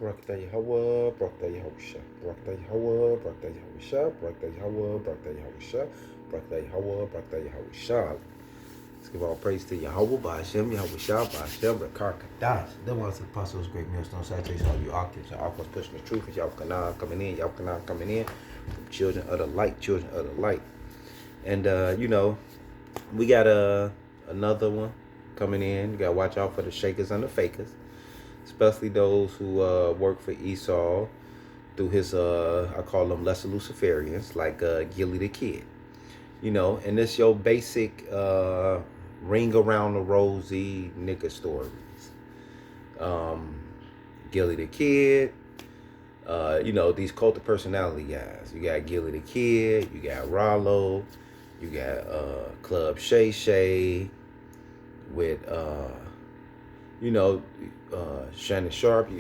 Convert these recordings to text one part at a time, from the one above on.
Brakta Yahweh, Brakta Yahusha, Brakta Yahweh, Brakta Yahusha, Brakta Yahweh, Brakta Yahusha, Brakta Yahweh, Brakta Yahusha. Let's give all praise to Yahweh, Ba'ashem, Yahushua, Ba'ashem, Rekar Kadash. That was the apostles, great millstone, citation, all you octaves, and aquas pushing the truth. Y'all Kanan coming in, y'all Kanan coming in. From children of the light, children of the light. And, we got another one coming in. You got to watch out for the shakers and the fakers. Especially those who work for Esau through his, I call them lesser Luciferians, like Gillie the Kid. And it's your basic ring around the rosy nigga stories. Gillie the Kid, these cult of personality guys. You got Gillie the Kid, you got Rollo, you got Club Shay Shay with Shannon Sharp.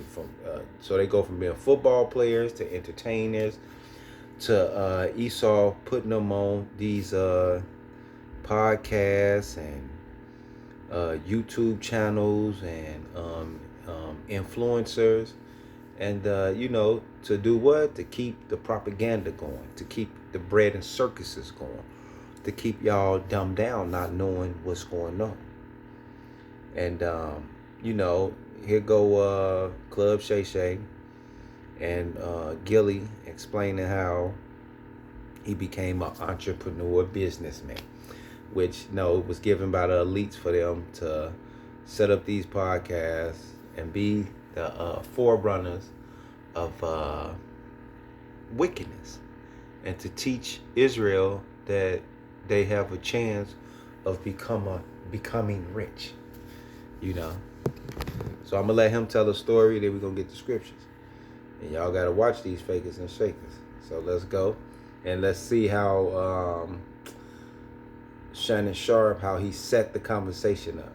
So they go from being football players to entertainers to Esau putting them on these podcasts and YouTube channels and influencers, and to do what? To keep the propaganda going, to keep the bread and circuses going, to keep y'all dumbed down, not knowing what's going on. And here go Club Shay Shay and Gillie explaining how he became an entrepreneur businessman, which was given by the elites for them to set up these podcasts and be the forerunners of wickedness, and to teach Israel that they have a chance of becoming rich. So I'm gonna let him tell a story, then we're gonna get the scriptures. And y'all gotta watch these fakers and shakers. So let's go. And let's see how Shannon Sharp, how he set the conversation up.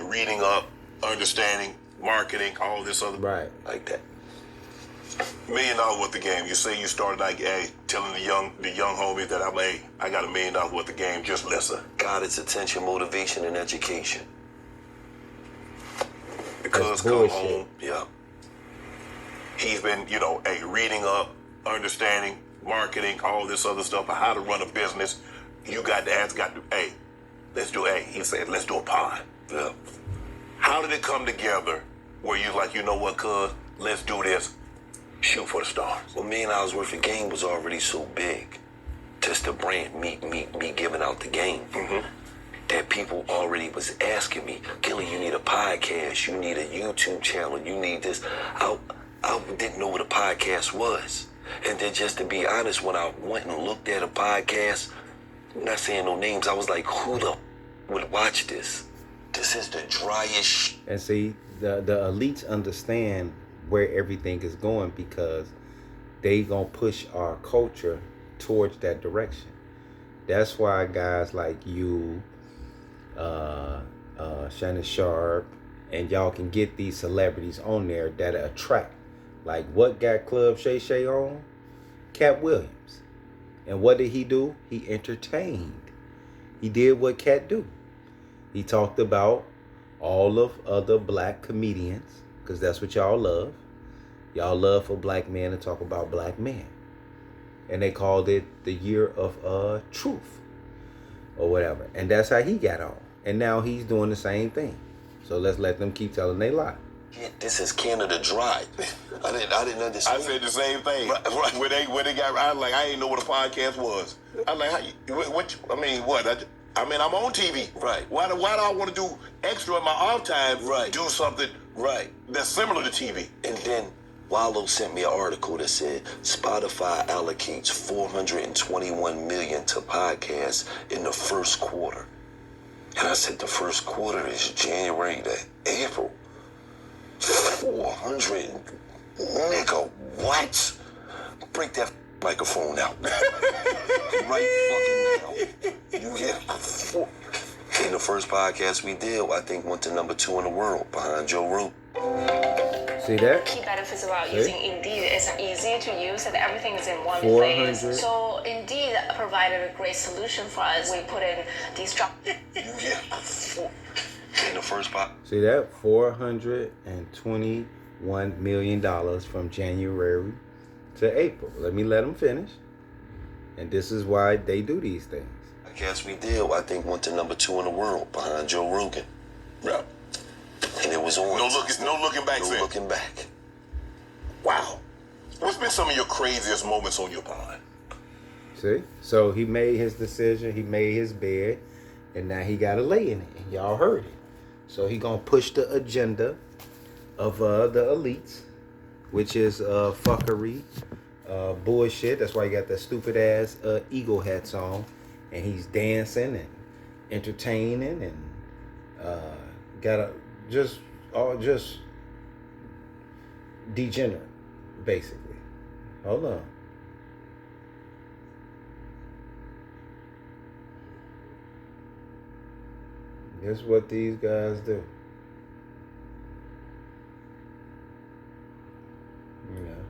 Reading up, understanding, marketing, all this other right like that. $1 million worth of game. You say you started like, hey, telling the young homies that I got $1 million worth of game, just listen. God, it's attention, motivation, and education. Because come home, yeah. He's been, reading up, understanding, marketing, all this other stuff, how to run a business. You got to ask, let's do he said, let's do a pod. Yeah. How did it come together where you like, you know what, cuz, let's do this, shoot for the stars? Well, $1 million worth of game was already so big. Just the brand, me giving out the game. Mm-hmm. That people already was asking me, Gillie, you need a podcast, you need a YouTube channel, you need this. I didn't know what a podcast was. And then just to be honest, when I went and looked at a podcast, I'm not saying no names, I was like, who the would watch this? This is the driest. And see, the elites understand where everything is going because they gonna push our culture towards that direction. That's why guys like you, Shannon Sharp, and y'all can get these celebrities on there that attract. Like what got Club Shay Shay on? Cat Williams. And what did he do? He entertained. He did what Cat do. He talked about all of other black comedians, because that's what y'all love. Y'all love for black men to talk about black men. And they called it the year of truth or whatever. And that's how he got on. And now he's doing the same thing. So let's let them keep telling they lie. This is Canada Dry. I didn't understand. I said the same thing. Right. When they got, I was like, I didn't know what a podcast was. I was like, I'm on TV. Right. Why do I want to do extra in my off time? Right. Do something that's similar to TV. And then Wallow sent me an article that said Spotify allocates $421 million to podcasts in the first quarter. And I said the first quarter is January to April. 400, nigga, what? Break that microphone out. Right fucking now. You get four. In the first podcast we did, I think went to number 2 in the world behind Joe Rogan. See that? Key benefits about using Indeed is easy to use and everything is in one place. So Indeed provided a great solution for us. We put in these jobs. You get four. In the first part. See that? $421 million from January to April. Let them finish. And this is why they do these things. I guess we did. I think went to number 2 in the world behind Joe Rogan. Yeah. And it was on. No looking back. No looking back. Wow. What's been some of your craziest moments on your pod? See? So he made his decision. He made his bed. And now he got to lay in it. And y'all heard it. So he going to push the agenda of the elites, which is fuckery, bullshit. That's why he got that stupid ass eagle hats on. And he's dancing and entertaining and got a just degenerate, basically. Hold on. This is what these guys do. You know.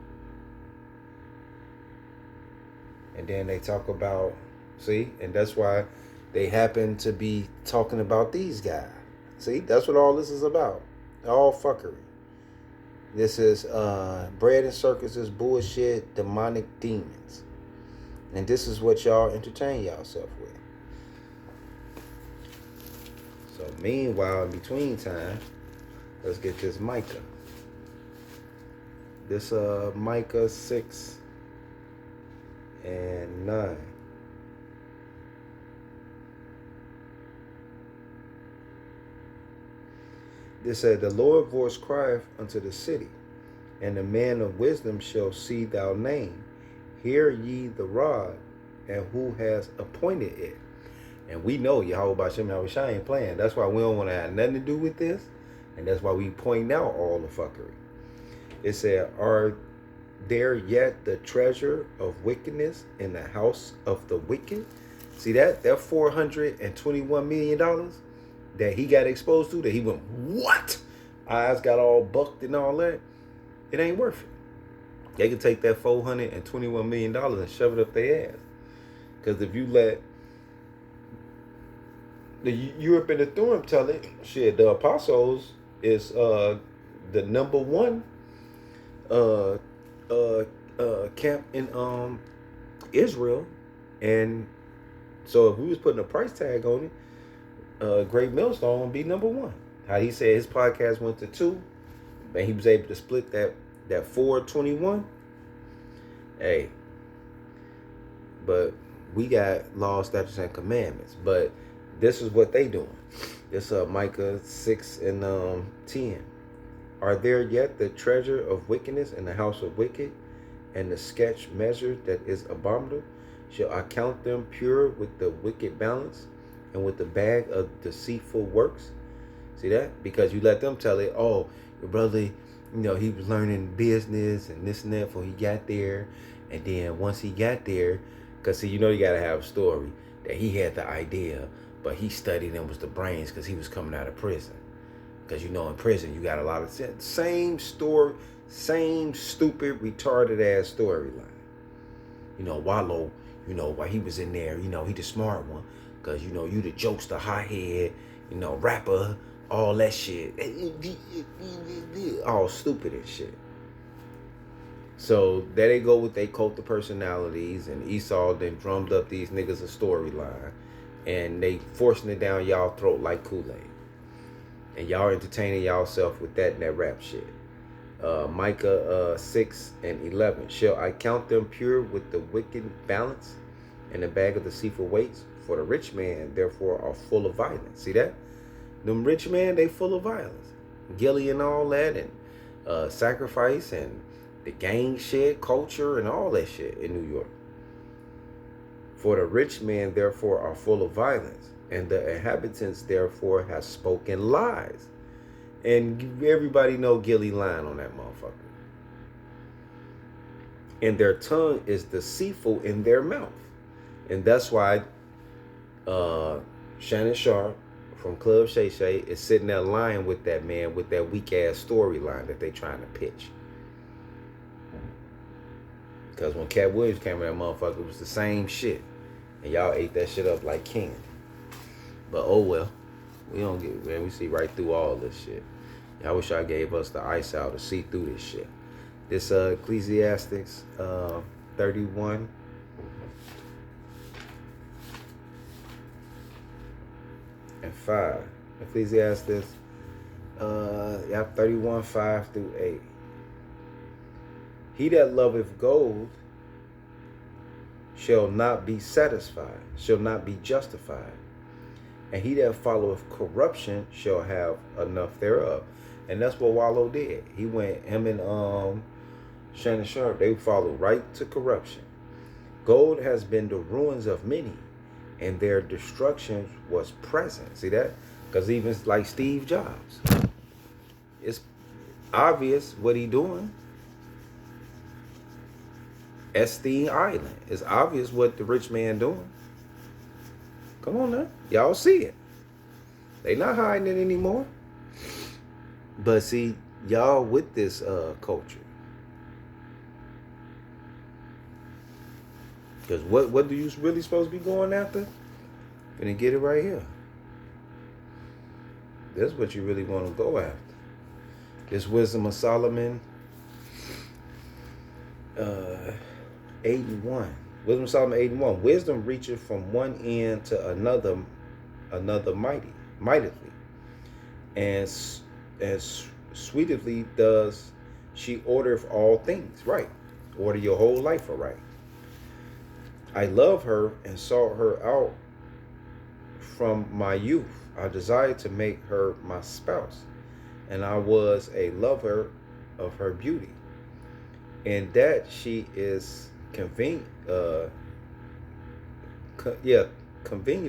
And then they talk about, see, and that's why they happen to be talking about these guys. See, that's what all this is about. All fuckery. This is bread and circuses, bullshit, demonic demons. And this is what y'all entertain yourself with. So meanwhile, in between time, let's get this Micah. This Micah 6 and 9. This said, the Lord voice crieth unto the city, and the man of wisdom shall see thou name. Hear ye the rod, and who has appointed it. And we know Yahweh Bashem Yahushua ain't playing. That's why we don't want to have nothing to do with this. And that's why we point out all the fuckery. It said, are there yet the treasure of wickedness in the house of the wicked? See that $421 million that he got exposed to, that he went, what? Eyes got all bucked and all that. It ain't worth it. They can take that $421 million and shove it up their ass. Because if you let the Europe and the Thurim tell it, shit, the apostles is the number one camp in Israel. And so if we was putting a price tag on it, Great Millstone would be number one. How he said his podcast went to 2, and he was able to split that 421. Hey, but we got laws, statutes, and commandments. But this is what they doing. This Micah 6 and 10. Are there yet the treasure of wickedness in the house of wicked, and the sketch measure that is abominable? Shall I count them pure with the wicked balance, and with the bag of deceitful works? See that? Because you let them tell it, oh, your brother, you know, he was learning business and this and that before he got there. And then once he got there, because see, you know, you got to have a story that he had the idea, but he studied and was the brains because he was coming out of prison. Because, you know, in prison, you got a lot of same story, same stupid, retarded ass storyline. You know, Wallow, you know, while he was in there, you know, he the smart one. Because, you know, you the jokester, hothead, you know, rapper, all that shit. All stupid and shit. So there they go with they cult of personalities, and Esau then drummed up these niggas a storyline, and they forcing it down y'all throat like Kool-Aid. And y'all entertaining y'allself with that and that rap shit. Micah 6 and 11. Shall I count them pure with the wicked balance and the bag of deceitful weights? For the rich man, therefore, are full of violence. See that? Them rich men, they full of violence. Gillie and all that, and sacrifice, and the gang shit, culture, and all that shit in New York. For the rich men, therefore, are full of violence, and the inhabitants, therefore, have spoken lies. And everybody know Gillie lying on that motherfucker. And their tongue is deceitful in their mouth. And that's why Shannon Sharp from Club Shay Shay is sitting there lying with that man with that weak ass storyline that they trying to pitch. Because when Cat Williams came in, that motherfucker, it was the same shit. And y'all ate that shit up like candy. But oh well. We don't get, man, we see right through all this shit. I wish I gave us the eyes out to see through this shit. This Ecclesiastes 31 and 5. Ecclesiastes 31, 5 through 8. He that loveth gold shall not be satisfied, shall not be justified. And he that followeth corruption shall have enough thereof. And that's what Wallow did. He went, him and Shannon Sharp, they followed right to corruption. Gold has been the ruins of many, and their destruction was present. See that? Because even like Steve Jobs, it's obvious what he doing. Epstein Island. It's obvious what the rich man doing. Come on now. Y'all see it. They not hiding it anymore. But see, y'all with this culture. Because what do you really supposed to be going after? Gonna get it right here. That's what you really want to go after. This Wisdom of Solomon 81. Wisdom of Solomon 81. Wisdom reacheth from one end to another mightily. And sweetly does she order all things right. Order your whole life aright. I love her and sought her out from my youth. I desired to make her my spouse, and I was a lover of her beauty. And that she is convenient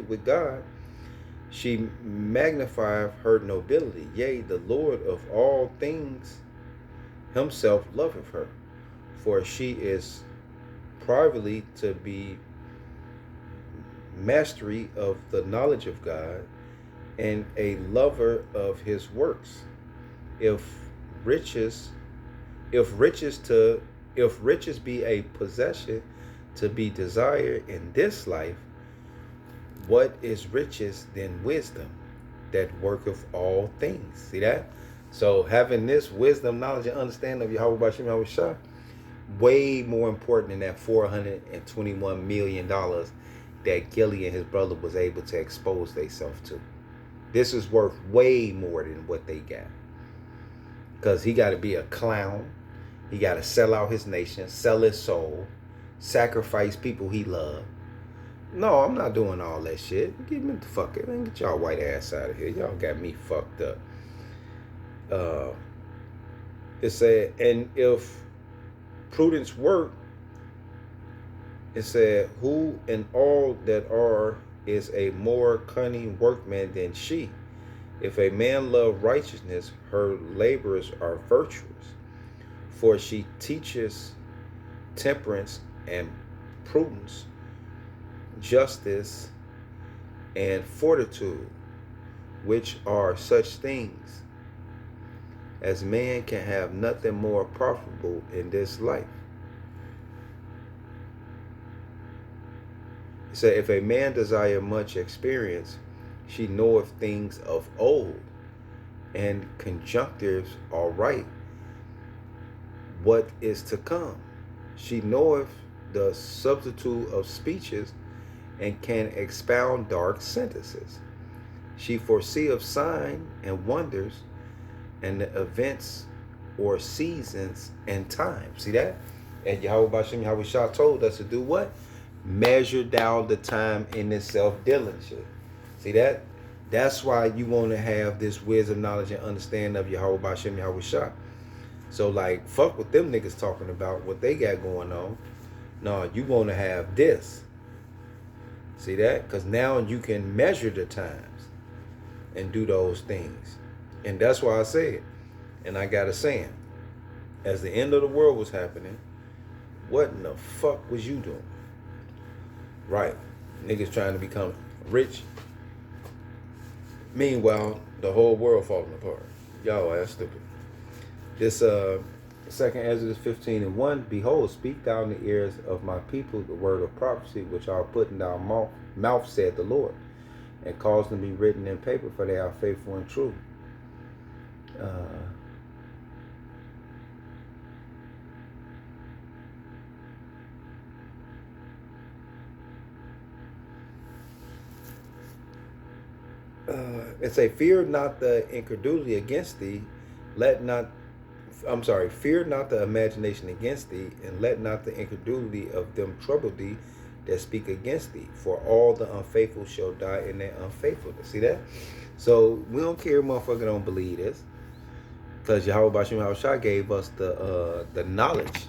with God, she magnifieth her nobility. Yea, the Lord of all things himself loveth her, for she is privately to be mastery of the knowledge of God, and a lover of his works. If riches be a possession to be desired in this life, what is riches than wisdom that worketh all things? See that? So having this wisdom, knowledge, and understanding of Yahweh Bashim Yahweh Shah, way more important than that $421 million that Gillie and his brother was able to expose themselves to. This is worth way more than what they got. Because he got to be a clown. He got to sell out his nation, sell his soul, sacrifice people he loved. No, I'm not doing all that shit. Get me the fuck out. Man, get y'all white ass out of here. Y'all got me fucked up. It said, and if prudence work, it said, who in all that are is a more cunning workman than she. If a man love righteousness, her labors are virtuous, for she teaches temperance and prudence, justice and fortitude, which are such things as man can have nothing more profitable in this life. It said, if a man desire much experience, she knoweth things of old, and conjunctures are right, what is to come. She knoweth the substitute of speeches, and can expound dark sentences. She foreseeth signs and wonders, and the events or seasons and times. See that? And Yahweh Bashim Yahweh Shah told us to do what? Measure down the time in this self-dealing shit. See that? That's why you want to have this wisdom, knowledge, and understanding of Yahweh Bashim Yahweh Shah. So like, fuck what them niggas talking about, what they got going on. No, you want to have this. See that? Because now you can measure the times and do those things. And that's why I said, and I got a saying, as the end of the world was happening, what in the fuck was you doing? Right. Niggas trying to become rich. Meanwhile, the whole world falling apart. Y'all ass stupid. This second Exodus 15:1, behold, speak thou in the ears of my people the word of prophecy which I put in thy mouth, said the Lord. and cause them to be written in paper, for they are faithful and true. It say, fear not the incredulity against thee, fear not the imagination against thee, and let not the incredulity of them trouble thee that speak against thee. For all the unfaithful shall die in their unfaithfulness. See that? So we don't care if motherfucker don't believe this, because Yahweh Bashim Yahushua gave us the knowledge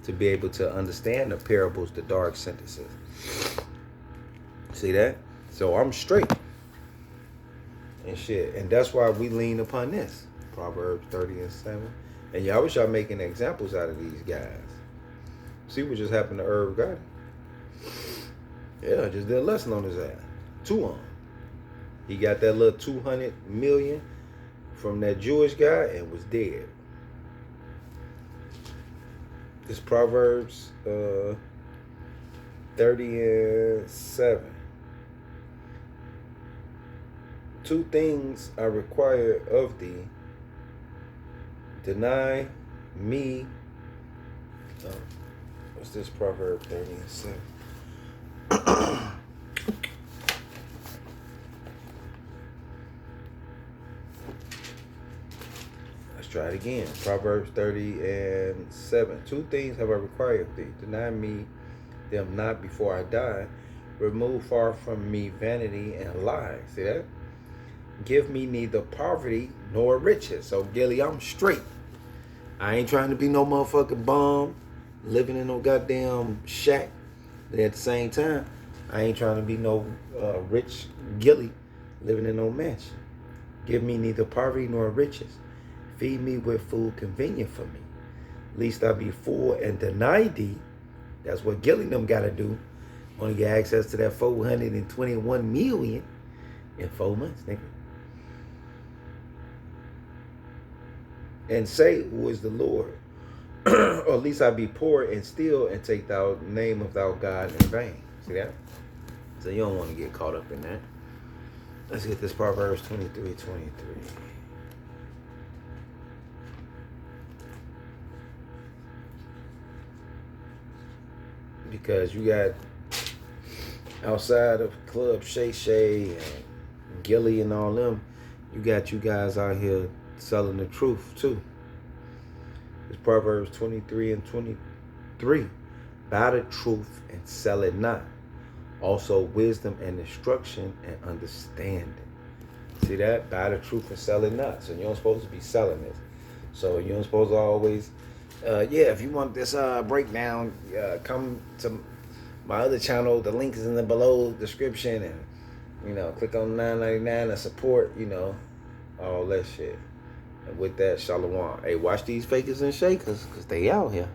to be able to understand the parables, the dark sentences. See that? So I'm straight and shit, and that's why we lean upon this Proverbs 30:7. And Yahushua making examples out of these guys. See what just happened to Irv Gotti? Yeah, just did a lesson on his ass. 2 on. He got that little 200 million from that Jewish guy and was dead. It's Proverbs 30:7. 2 things I require of thee. Deny me. What's this? Proverb 30:7. Let's try it again. Proverbs 30:7. 2 things have I required of thee. Deny me them not before I die. Remove far from me vanity and lies. See that? Give me neither poverty nor riches. So, Gillie, I'm straight. I ain't trying to be no motherfucking bum, living in no goddamn shack. But at the same time, I ain't trying to be no rich Gillie, living in no mansion. Give me neither poverty nor riches. Feed me with food convenient for me. Lest I be full and deny thee. That's what Gillie them got to do. Only get access to that 421 million in 4 months, nigga. And say, who is the Lord? Or at least I be poor and steal and take thou name of thou God in vain. See that? So you don't want to get caught up in that. Let's get this Proverbs 23:23. Because you got outside of Club Shay Shay and Gillie and all them, you got you guys out here selling the truth too. It's Proverbs 23:23. Buy the truth and sell it not. Also wisdom and instruction and understanding. See that? Buy the truth and sell it not. So you don't supposed to be selling this. So you don't supposed to always, if you want this breakdown, come to my other channel. The link is in the below description, and click on $9.99 to support, all that shit. And with that, shalom. Hey, watch these fakers and shakers, because they out here.